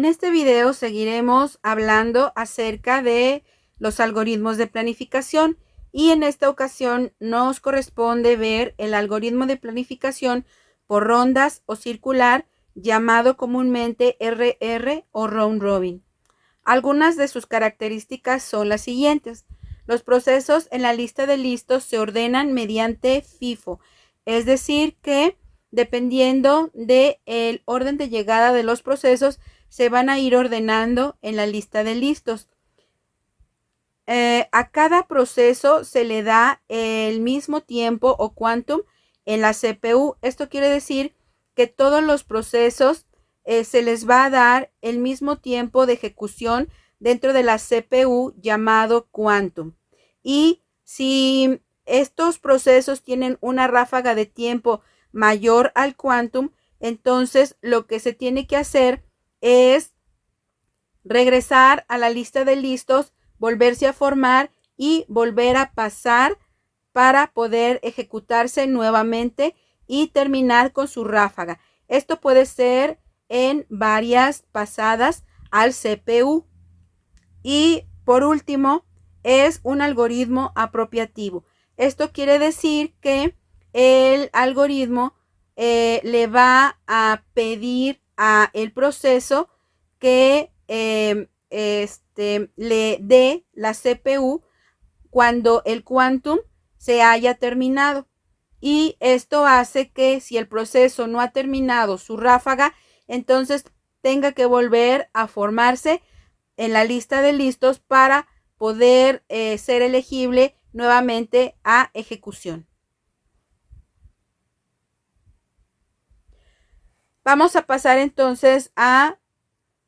En este video seguiremos hablando acerca de los algoritmos de planificación y en esta ocasión nos corresponde ver el algoritmo de planificación por rondas o circular, llamado comúnmente RR o Round Robin. Algunas de sus características son las siguientes. Los procesos en la lista de listos se ordenan mediante FIFO, es decir que dependiendo del orden de llegada de los procesos se van a ir ordenando en la lista de listos. A cada proceso se le da el mismo tiempo o quantum en la CPU. Esto quiere decir que todos los procesos se les va a dar el mismo tiempo de ejecución dentro de la CPU llamado quantum. Y si estos procesos tienen una ráfaga de tiempo mayor al quantum, entonces lo que se tiene que hacer es regresar a la lista de listos, volverse a formar y volver a pasar para poder ejecutarse nuevamente y terminar con su ráfaga. Esto puede ser en varias pasadas al CPU. Y por último, es un algoritmo apropiativo. Esto quiere decir que el algoritmo le va a pedir a el proceso que le dé la CPU cuando el quantum se haya terminado. Y esto hace que si el proceso no ha terminado su ráfaga, entonces tenga que volver a formarse en la lista de listos para poder ser elegible nuevamente a ejecución. Vamos a pasar entonces a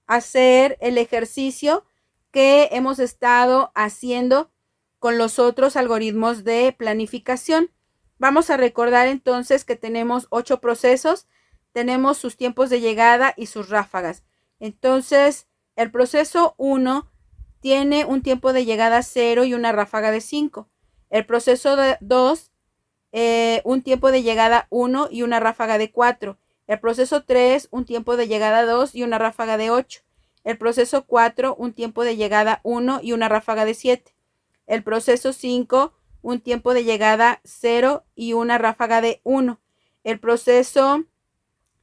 hacer el ejercicio que hemos estado haciendo con los otros algoritmos de planificación. Vamos a recordar entonces que tenemos 8 procesos, tenemos sus tiempos de llegada y sus ráfagas. Entonces, el proceso 1 tiene un tiempo de llegada 0 y una ráfaga de 5. El proceso 2, un tiempo de llegada 1 y una ráfaga de 4. El proceso 3, un tiempo de llegada 2 y una ráfaga de 8. El proceso 4, un tiempo de llegada 1 y una ráfaga de 7. El proceso 5, un tiempo de llegada 0 y una ráfaga de 1. El proceso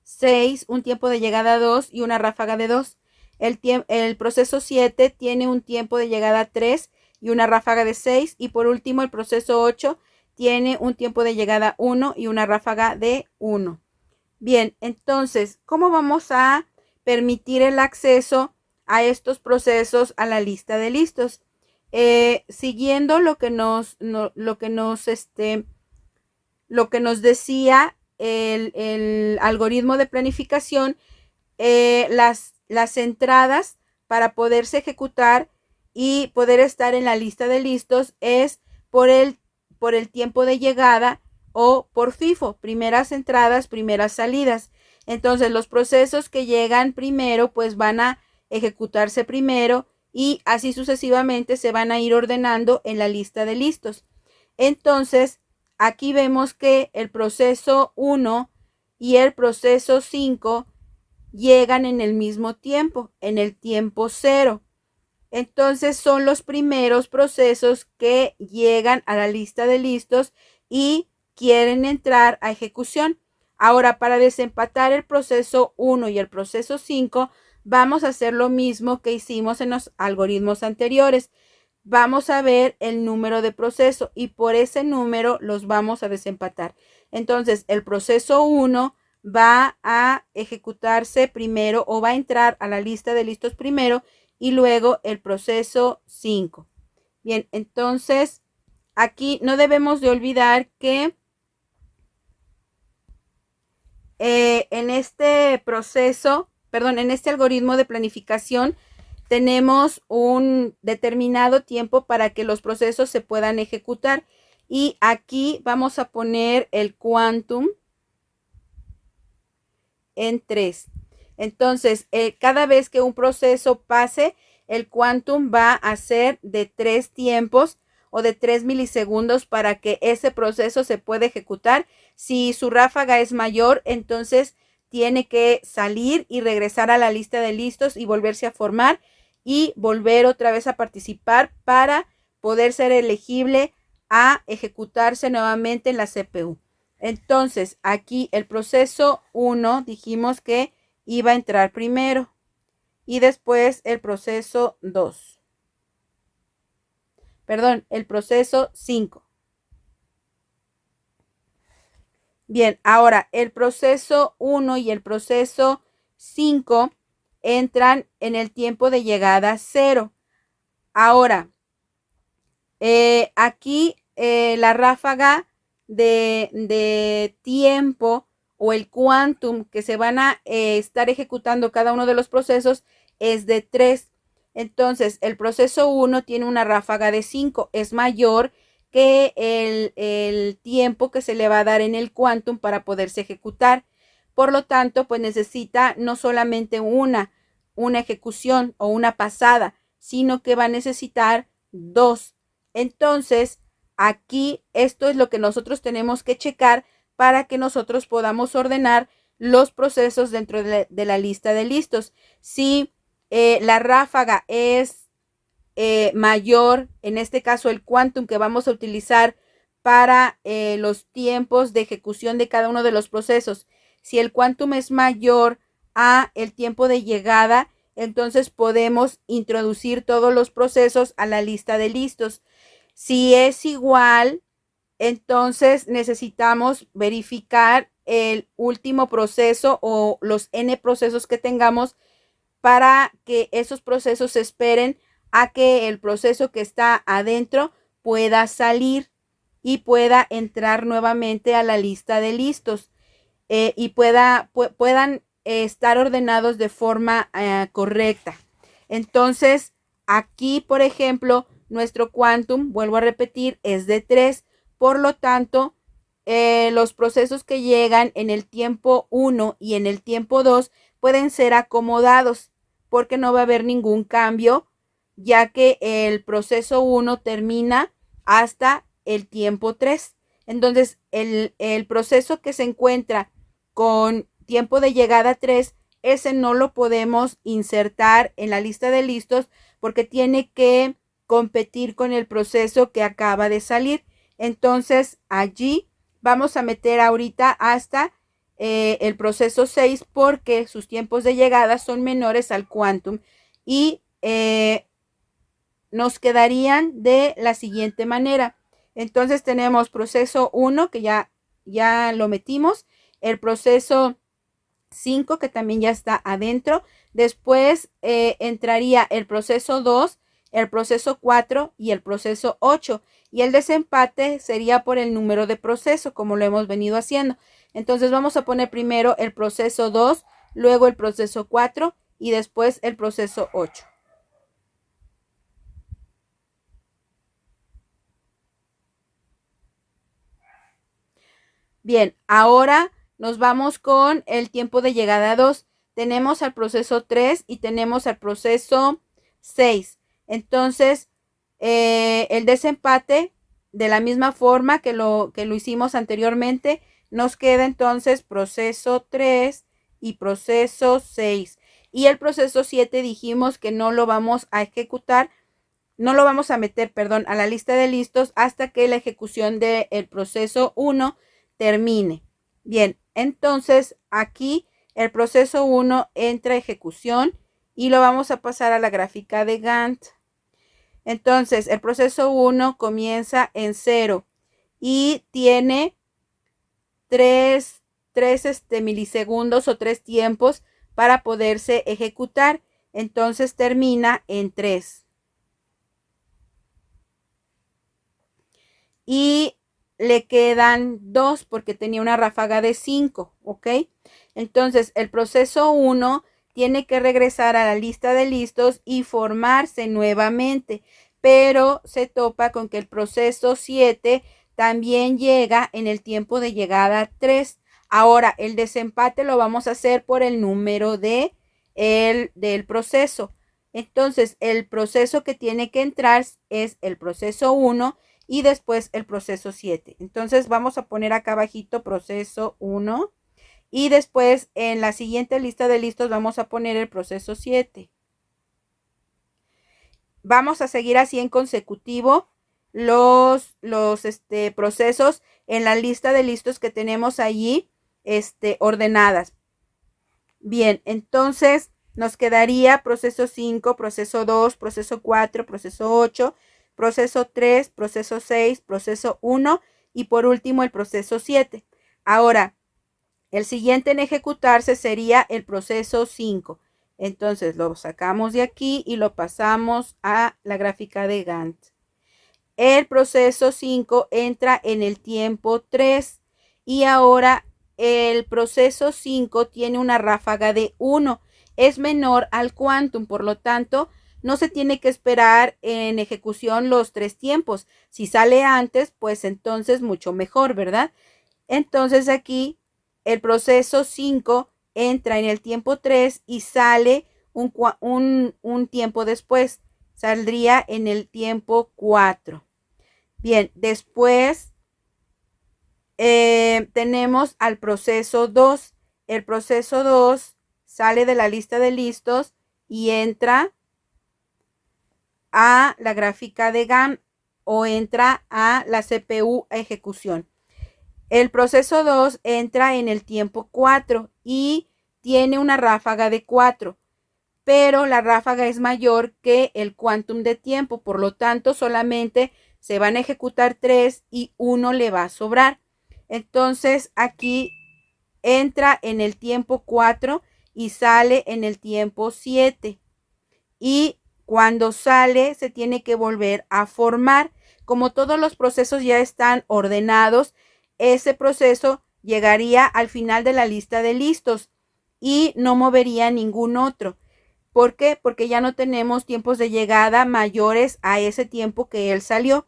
6, un tiempo de llegada 2 y una ráfaga de 2. El proceso 7 tiene un tiempo de llegada 3 y una ráfaga de 6. Y por último, el proceso 8 tiene un tiempo de llegada 1 y una ráfaga de 1. Bien, entonces, ¿cómo vamos a permitir el acceso a estos procesos a la lista de listos? Siguiendo lo que nos decía el algoritmo de planificación, las entradas para poderse ejecutar y poder estar en la lista de listos es por el tiempo de llegada o por FIFO, primeras entradas, primeras salidas. Entonces los procesos que llegan primero pues van a ejecutarse primero y así sucesivamente se van a ir ordenando en la lista de listos. Entonces aquí vemos que el proceso 1 y el proceso 5 llegan en el mismo tiempo, en el tiempo 0. Entonces son los primeros procesos que llegan a la lista de listos y quieren entrar a ejecución. Ahora, para desempatar el proceso 1 y el proceso 5, vamos a hacer lo mismo que hicimos en los algoritmos anteriores. Vamos a ver el número de proceso y por ese número los vamos a desempatar. Entonces, el proceso 1 va a ejecutarse primero o va a entrar a la lista de listos primero y luego el proceso 5. Bien, entonces aquí no debemos de olvidar que en este algoritmo de planificación tenemos un determinado tiempo para que los procesos se puedan ejecutar. Y aquí vamos a poner el quantum en 3. Entonces, cada vez que un proceso pase, el quantum va a ser de 3 tiempos o de 3 milisegundos para que ese proceso se pueda ejecutar. Si su ráfaga es mayor, entonces tiene que salir y regresar a la lista de listos y volverse a formar y volver otra vez a participar para poder ser elegible a ejecutarse nuevamente en la CPU. Entonces, aquí el proceso 1 dijimos que iba a entrar primero y después el proceso 2. Perdón, el proceso 5. Bien, ahora el proceso 1 y el proceso 5 entran en el tiempo de llegada 0. Ahora, aquí la ráfaga de tiempo o el quantum que se van a estar ejecutando cada uno de los procesos es de 3. Entonces, el proceso 1 tiene una ráfaga de 5, es mayor que el tiempo que se le va a dar en el quantum para poderse ejecutar. Por lo tanto, pues necesita no solamente una ejecución o una pasada, sino que va a necesitar 2. Entonces, aquí esto es lo que nosotros tenemos que checar para que nosotros podamos ordenar los procesos dentro de la lista de listos. Si la ráfaga es mayor, en este caso el quantum que vamos a utilizar para los tiempos de ejecución de cada uno de los procesos, si el quantum es mayor a el tiempo de llegada, entonces podemos introducir todos los procesos a la lista de listos. Si es igual, entonces necesitamos verificar el último proceso o los n procesos que tengamos para que esos procesos esperen a que el proceso que está adentro pueda salir y pueda entrar nuevamente a la lista de listos y puedan estar ordenados de forma correcta. Entonces, aquí, por ejemplo, nuestro quantum, vuelvo a repetir, es de 3. Por lo tanto, los procesos que llegan en el tiempo 1 y en el tiempo 2 pueden ser acomodados porque no va a haber ningún cambio, ya que el proceso 1 termina hasta el tiempo 3. Entonces, el proceso que se encuentra con tiempo de llegada 3, ese no lo podemos insertar en la lista de listos porque tiene que competir con el proceso que acaba de salir. Entonces, allí vamos a meter ahorita hasta el proceso 6 porque sus tiempos de llegada son menores al quantum y nos quedarían de la siguiente manera. Entonces tenemos proceso 1 que ya lo metimos, el proceso 5 que también ya está adentro, después entraría el proceso 2, el proceso 4 y el proceso 8 y el desempate sería por el número de proceso como lo hemos venido haciendo. Entonces vamos a poner primero el proceso 2, luego el proceso 4 y después el proceso 8. Bien, ahora nos vamos con el tiempo de llegada 2. Tenemos al proceso 3 y tenemos al proceso 6. Entonces, el desempate, de la misma forma que lo hicimos anteriormente, nos queda entonces proceso 3 y proceso 6. Y el proceso 7 dijimos que no lo vamos a ejecutar, no lo vamos a meter, perdón, a la lista de listos hasta que la ejecución del proceso 1 termine. Bien, entonces aquí el proceso 1 entra a ejecución y lo vamos a pasar a la gráfica de Gantt. Entonces, el proceso 1 comienza en 0 y tiene 3 milisegundos o 3 tiempos para poderse ejecutar. Entonces, termina en 3. Y le quedan 2 porque tenía una ráfaga de 5, ¿ok? Entonces, el proceso 1 tiene que regresar a la lista de listos y formarse nuevamente, pero se topa con que el proceso 7 también llega en el tiempo de llegada 3. Ahora, el desempate lo vamos a hacer por el número del proceso. Entonces, el proceso que tiene que entrar es el proceso 1 y después el proceso 7. Entonces, vamos a poner acá abajito proceso 1 Y después en la siguiente lista de listos vamos a poner el proceso 7. Vamos a seguir así en consecutivo los procesos en la lista de listos que tenemos allí ordenadas. Bien, entonces nos quedaría proceso 5, proceso 2, proceso 4, proceso 8, proceso 3, proceso 6, proceso 1 y por último el proceso 7. Ahora, el siguiente en ejecutarse sería el proceso 5. Entonces lo sacamos de aquí y lo pasamos a la gráfica de Gantt. El proceso 5 entra en el tiempo 3 y ahora el proceso 5 tiene una ráfaga de 1. Es menor al quantum, por lo tanto, no se tiene que esperar en ejecución los 3 tiempos. Si sale antes, pues entonces mucho mejor, ¿verdad? Entonces aquí el proceso 5 entra en el tiempo 3 y sale un tiempo después. Saldría en el tiempo 4. Bien, después tenemos al proceso 2. El proceso 2 sale de la lista de listos y entra a la gráfica de Gantt o entra a la CPU a ejecución. El proceso 2 entra en el tiempo 4 y tiene una ráfaga de 4, pero la ráfaga es mayor que el quantum de tiempo, por lo tanto solamente se van a ejecutar 3 y 1 le va a sobrar. Entonces aquí entra en el tiempo 4 y sale en el tiempo 7. Y cuando sale se tiene que volver a formar. Como todos los procesos ya están ordenados, ese proceso llegaría al final de la lista de listos y no movería ningún otro. ¿Por qué? Porque ya no tenemos tiempos de llegada mayores a ese tiempo que él salió.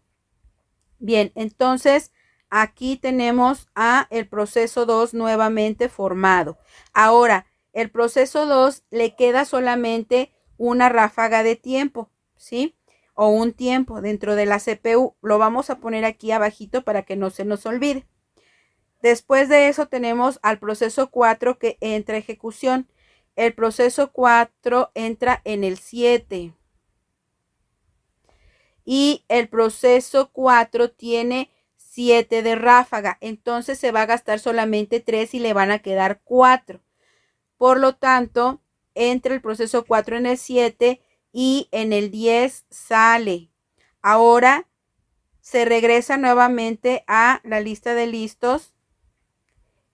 Bien, entonces aquí tenemos a el proceso 2 nuevamente formado. Ahora, el proceso 2 le queda solamente una ráfaga de tiempo, ¿sí? O un tiempo dentro de la CPU. Lo vamos a poner aquí abajito para que no se nos olvide. Después de eso tenemos al proceso 4 que entra a ejecución. El proceso 4 entra en el 7. Y el proceso 4 tiene 7 de ráfaga. Entonces se va a gastar solamente 3 y le van a quedar 4. Por lo tanto, entra el proceso 4 en el 7 y en el 10 sale. Ahora se regresa nuevamente a la lista de listos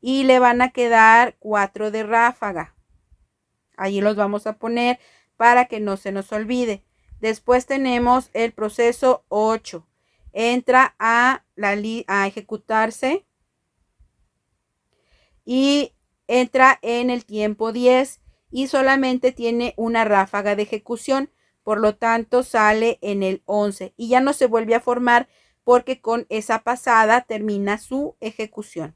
y le van a quedar 4 de ráfaga. Allí los vamos a poner para que no se nos olvide. Después tenemos el proceso 8. Entra a ejecutarse y entra en el tiempo 10 y solamente tiene una ráfaga de ejecución. Por lo tanto, sale en el 11 y ya no se vuelve a formar porque con esa pasada termina su ejecución.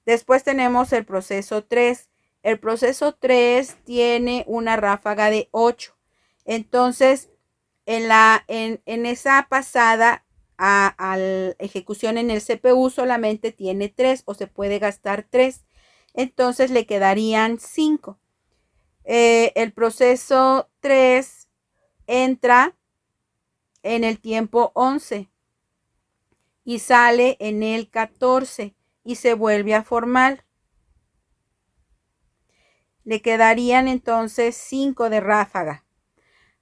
Después tenemos el proceso 3. El proceso 3 tiene una ráfaga de 8. Entonces, en esa pasada a la ejecución en el CPU solamente tiene 3 o se puede gastar 3. Entonces le quedarían 5. El proceso 3 entra en el tiempo 11 y sale en el 14 y se vuelve a formar. Le quedarían entonces 5 de ráfaga.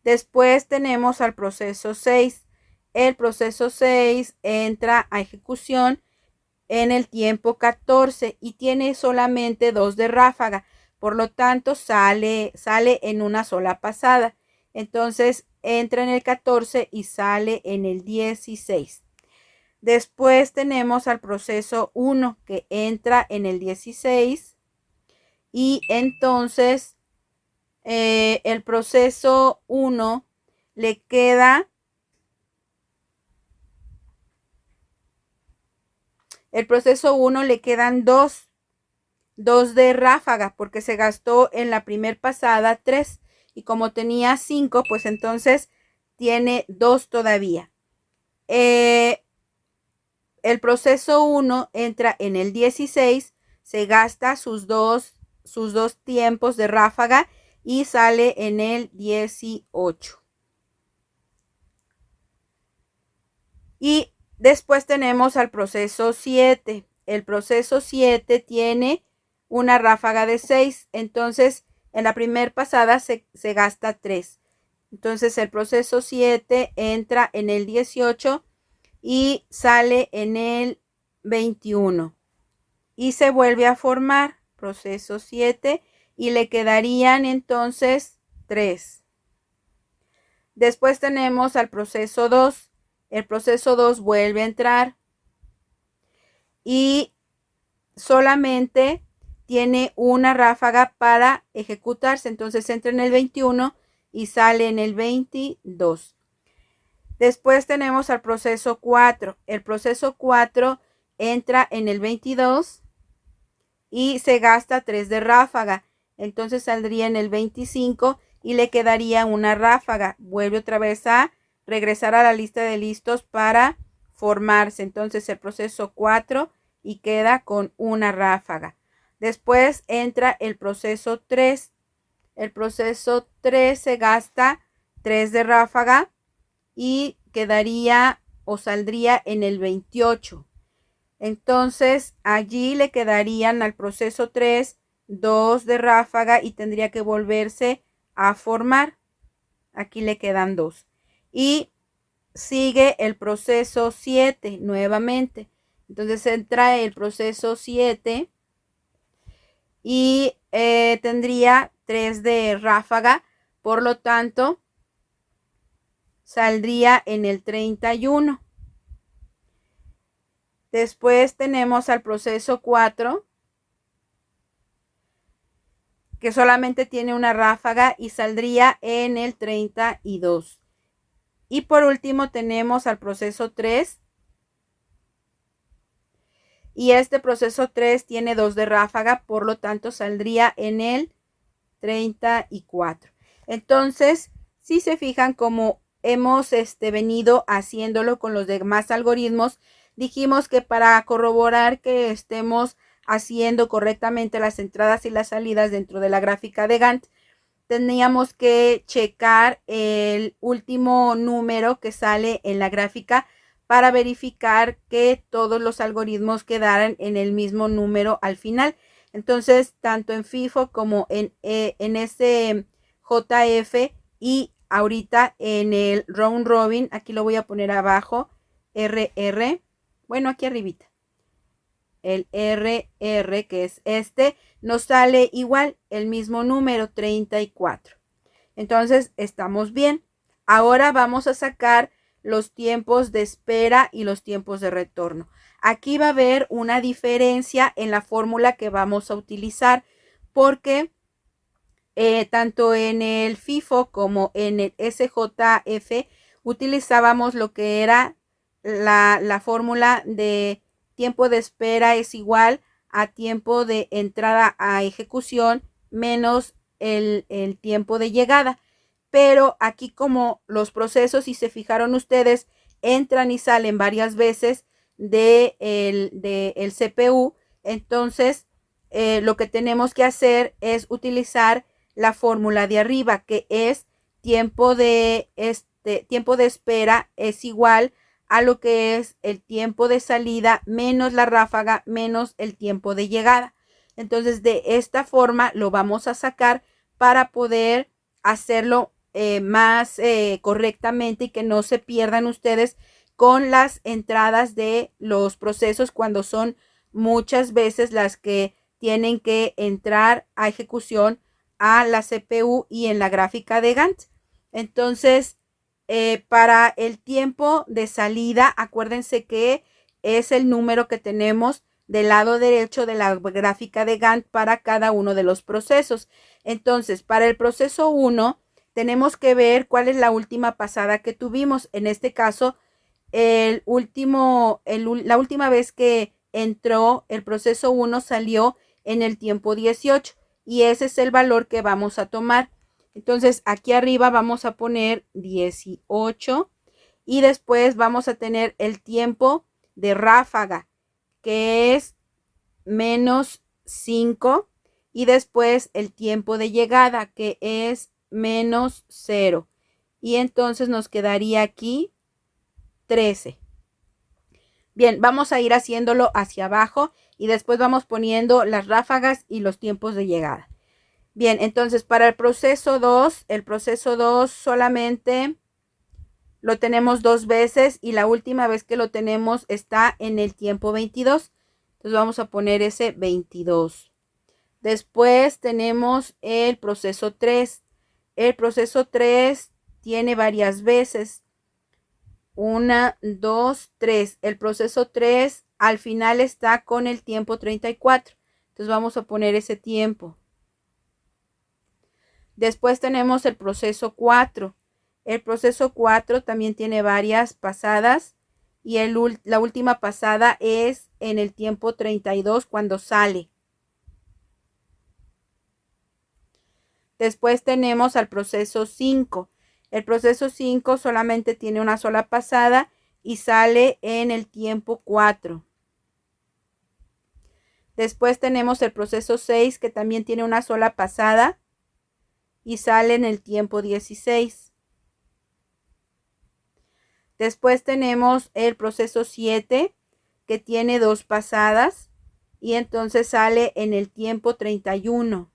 Después tenemos al proceso 6. El proceso 6 entra a ejecución en el tiempo 14 y tiene solamente 2 de ráfaga. Por lo tanto, sale en una sola pasada. Entonces, entra en el 14 y sale en el 16. Después tenemos al proceso 1 que entra en el 16 y entonces el proceso 1 le queda le quedan 2 de ráfaga porque se gastó en la primer pasada 3 y como tenía 5 pues entonces tiene 2 todavía. El proceso 1 entra en el 16, se gasta sus dos tiempos de ráfaga y sale en el 18. Y después tenemos al proceso 7. El proceso 7 tiene una ráfaga de 6. Entonces, en la primera pasada se gasta 3. Entonces, el proceso 7 entra en el 18 y sale en el 21. Y se vuelve a formar proceso 7 y le quedarían entonces 3. Después tenemos al proceso 2. El proceso 2 vuelve a entrar y solamente tiene una ráfaga para ejecutarse. Entonces entra en el 21 y sale en el 22. Después tenemos al proceso 4. El proceso 4 entra en el 22 y se gasta 3 de ráfaga. Entonces saldría en el 25 y le quedaría una ráfaga. Vuelve otra vez a regresar a la lista de listos para formarse. Entonces el proceso 4 y queda con una ráfaga. Después entra el proceso 3. El proceso 3 se gasta 3 de ráfaga y quedaría o saldría en el 28. Entonces allí le quedarían al proceso 3 2 de ráfaga y tendría que volverse a formar. Aquí le quedan 2. Y sigue el proceso 7 nuevamente. Entonces entra el proceso 7 y tendría 3 de ráfaga. Por lo tanto, saldría en el 31. Después tenemos al proceso 4, que solamente tiene una ráfaga y saldría en el 32. Y por último tenemos al proceso 3. Y este proceso 3 tiene 2 de ráfaga, por lo tanto saldría en el 34. Entonces, si se fijan como hemos venido haciéndolo con los demás algoritmos, dijimos que para corroborar que estemos haciendo correctamente las entradas y las salidas dentro de la gráfica de Gantt, teníamos que checar el último número que sale en la gráfica para verificar que todos los algoritmos quedaran en el mismo número al final. Entonces, tanto en FIFO como en SJF y ahorita en el round robin, aquí lo voy a poner abajo, RR, bueno, aquí arribita, el RR, que es nos sale igual el mismo número, 34. Entonces, estamos bien. Ahora vamos a sacar los tiempos de espera y los tiempos de retorno. Aquí va a haber una diferencia en la fórmula que vamos a utilizar porque tanto en el FIFO como en el SJF utilizábamos lo que era la fórmula de tiempo de espera es igual a tiempo de entrada a ejecución menos el tiempo de llegada. Pero aquí como los procesos, si se fijaron ustedes, entran y salen varias veces del CPU, entonces lo que tenemos que hacer es utilizar la fórmula de arriba, que es tiempo de espera es igual a lo que es el tiempo de salida menos la ráfaga menos el tiempo de llegada. Entonces de esta forma lo vamos a sacar para poder hacerlo más correctamente y que no se pierdan ustedes con las entradas de los procesos cuando son muchas veces las que tienen que entrar a ejecución a la CPU y en la gráfica de Gantt. Entonces, para el tiempo de salida, acuérdense que es el número que tenemos del lado derecho de la gráfica de Gantt para cada uno de los procesos. Entonces, para el proceso 1, tenemos que ver cuál es la última pasada que tuvimos. En este caso, la última vez que entró el proceso 1 salió en el tiempo 18 y ese es el valor que vamos a tomar. Entonces aquí arriba vamos a poner 18 y después vamos a tener el tiempo de ráfaga, que es menos 5 y después el tiempo de llegada que es menos 0. Y entonces nos quedaría aquí 13. Bien, vamos a ir haciéndolo hacia abajo y después vamos poniendo las ráfagas y los tiempos de llegada. Bien, entonces para el proceso 2 solamente lo tenemos 2 veces y la última vez que lo tenemos está en el tiempo 22. Entonces vamos a poner ese 22. Después tenemos el proceso 3. El proceso 3 tiene varias veces. 1, 2, 3. El proceso 3 al final está con el tiempo 34. Entonces vamos a poner ese tiempo. Después tenemos el proceso 4. El proceso 4 también tiene varias pasadas y la última pasada es en el tiempo 32 cuando sale. Después tenemos al proceso 5. El proceso 5 solamente tiene una sola pasada y sale en el tiempo 4. Después tenemos el proceso 6 que también tiene una sola pasada y sale en el tiempo 16. Después tenemos el proceso 7 que tiene 2 pasadas y entonces sale en el tiempo 31.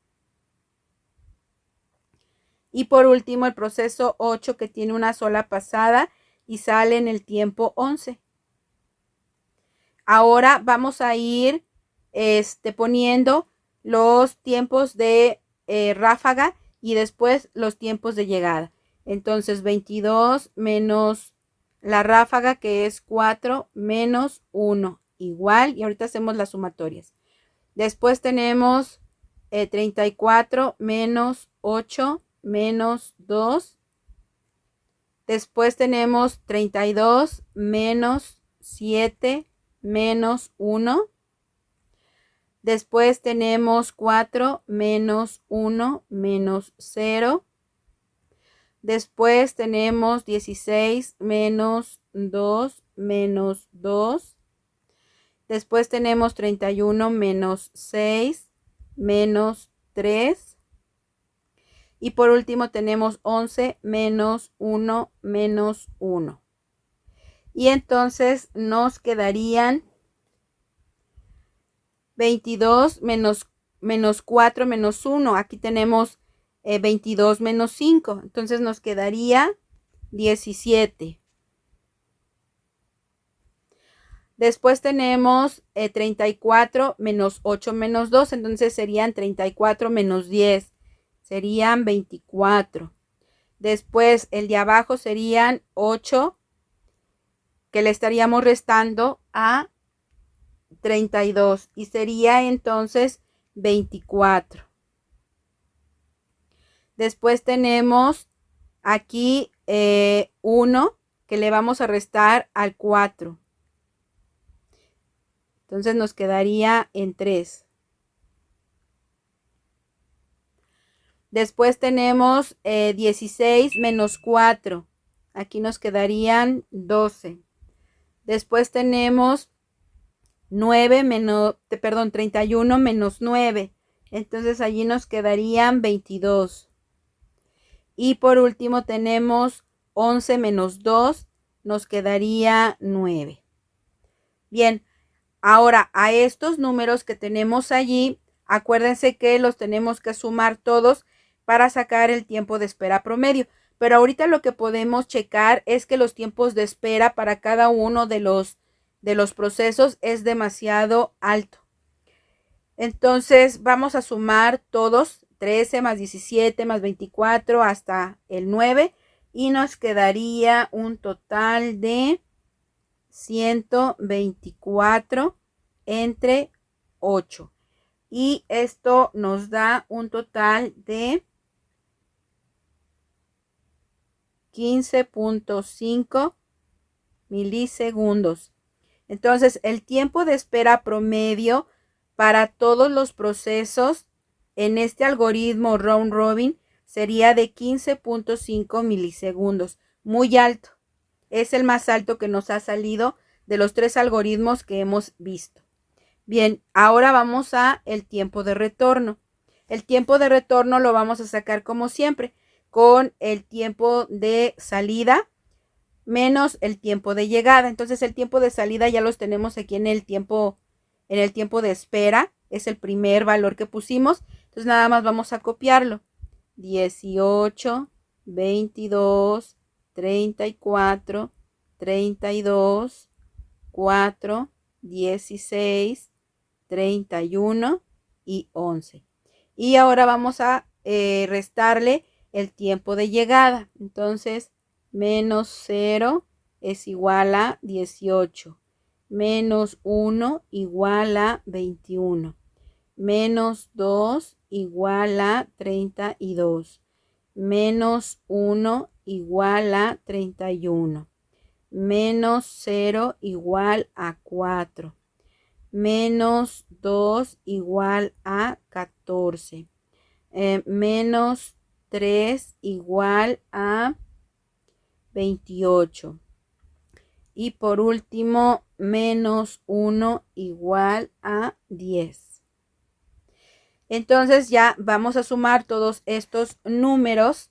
Y por último el proceso 8 que tiene una sola pasada y sale en el tiempo 11. Ahora vamos a ir poniendo los tiempos de ráfaga y después los tiempos de llegada. Entonces 22 menos la ráfaga que es 4 menos 1 igual, y ahorita hacemos las sumatorias. Después tenemos 34 menos 8 menos 2. Después tenemos 32 menos 7 menos 1. Después tenemos 4 menos 1 menos 0. Después tenemos 16 menos 2 menos 2. Después tenemos 31 menos 6 menos 3. Y por último tenemos 11 menos 1 menos 1. Y entonces nos quedarían 22 menos 4 menos 1. Aquí tenemos 22 menos 5. Entonces nos quedaría 17. Después tenemos 34 menos 8 menos 2. Entonces serían 34 menos 10. Serían 24. Después el de abajo serían 8 que le estaríamos restando a 32 y sería entonces 24. Después tenemos aquí 1 que le vamos a restar al 4. Entonces nos quedaría en 3. Después tenemos 16 menos 4. Aquí nos quedarían 12. Después tenemos 31 menos 9. Entonces allí nos quedarían 22. Y por último tenemos 11 menos 2. Nos quedaría 9. Bien, ahora a estos números que tenemos allí, acuérdense que los tenemos que sumar todos para sacar el tiempo de espera promedio. Pero ahorita lo que podemos checar es que los tiempos de espera para cada uno de los procesos es demasiado alto. Entonces vamos a sumar todos, 13 más 17 más 24 hasta el 9 y nos quedaría un total de 124 entre 8. Y esto nos da un total de 15.5 milisegundos. Entonces, el tiempo de espera promedio para todos los procesos en este algoritmo round robin sería de 15.5 milisegundos. Muy alto. Es el más alto que nos ha salido de los 3 algoritmos que hemos visto. Bien, ahora vamos a el tiempo de retorno. El tiempo de retorno lo vamos a sacar como siempre, con el tiempo de salida menos el tiempo de llegada. Entonces el tiempo de salida ya los tenemos aquí en el tiempo de espera. Es el primer valor que pusimos. Entonces nada más vamos a copiarlo. 18, 22, 34, 32, 4, 16, 31 y 11. Y ahora vamos a restarle el tiempo de llegada. Entonces, menos 0 es igual a 18. Menos 1 igual a 21. Menos 2 igual a 32. Menos 1 igual a 31. Menos 0 igual a 4. Menos 2 igual a 14. Menos 3 igual a 28. Y por último, menos 1 igual a 10. Entonces ya vamos a sumar todos estos números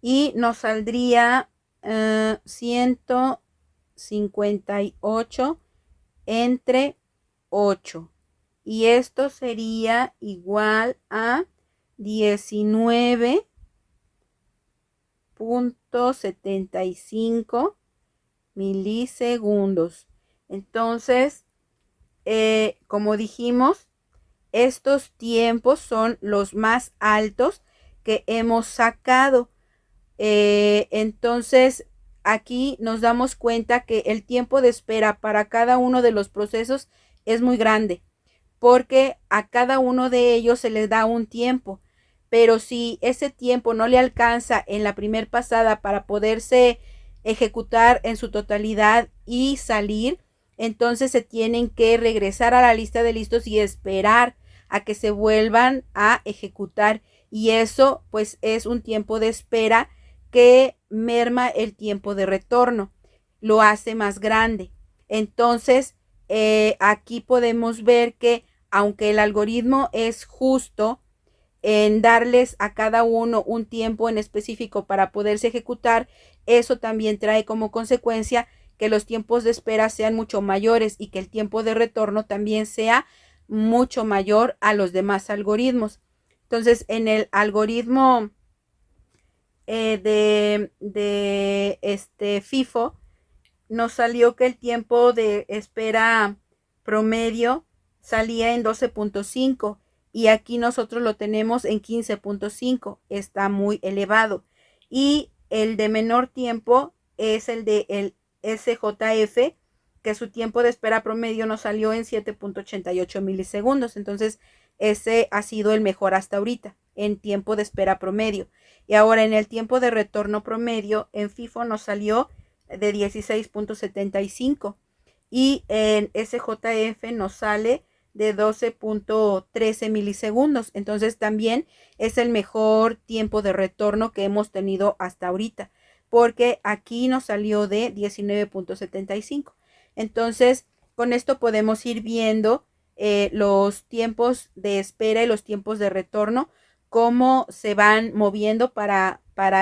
y nos saldría 158 entre 8. Y esto sería igual a 19.75 milisegundos. Entonces, como dijimos, estos tiempos son los más altos que hemos sacado. Entonces, aquí nos damos cuenta que el tiempo de espera para cada uno de los procesos es muy grande, porque a cada uno de ellos se les da un tiempo. Pero si ese tiempo no le alcanza en la primer pasada para poderse ejecutar en su totalidad y salir, entonces se tienen que regresar a la lista de listos y esperar a que se vuelvan a ejecutar. Y eso pues es un tiempo de espera que merma el tiempo de retorno, lo hace más grande. Entonces, aquí podemos ver que aunque el algoritmo es justo en darles a cada uno un tiempo en específico para poderse ejecutar, eso también trae como consecuencia que los tiempos de espera sean mucho mayores y que el tiempo de retorno también sea mucho mayor a los demás algoritmos. Entonces, en el algoritmo de FIFO, nos salió que el tiempo de espera promedio salía en 12.5 y aquí nosotros lo tenemos en 15.5. Está muy elevado. Y el de menor tiempo es el de el SJF, que su tiempo de espera promedio nos salió en 7.88 milisegundos. Entonces, ese ha sido el mejor hasta ahorita en tiempo de espera promedio. Y ahora en el tiempo de retorno promedio, en FIFO nos salió de 16.75 y en SJF nos sale de 12.13 milisegundos. Entonces también es el mejor tiempo de retorno que hemos tenido hasta ahorita, porque aquí nos salió de 19.75. Entonces, con esto podemos ir viendo los tiempos de espera y los tiempos de retorno, cómo se van moviendo para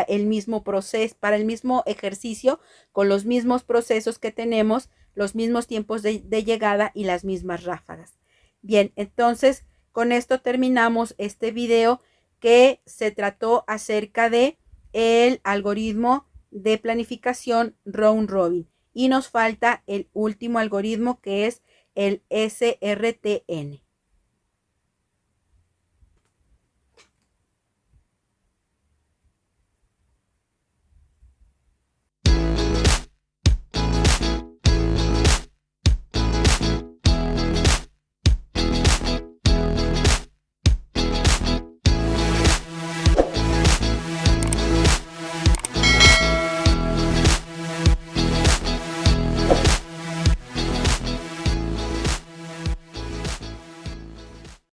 el mismo proceso, para el mismo ejercicio, con los mismos procesos que tenemos, los mismos tiempos de llegada y las mismas ráfagas. Bien, entonces con esto terminamos este video que se trató acerca de el algoritmo de planificación round robin. Y nos falta el último algoritmo, que es el SRTN.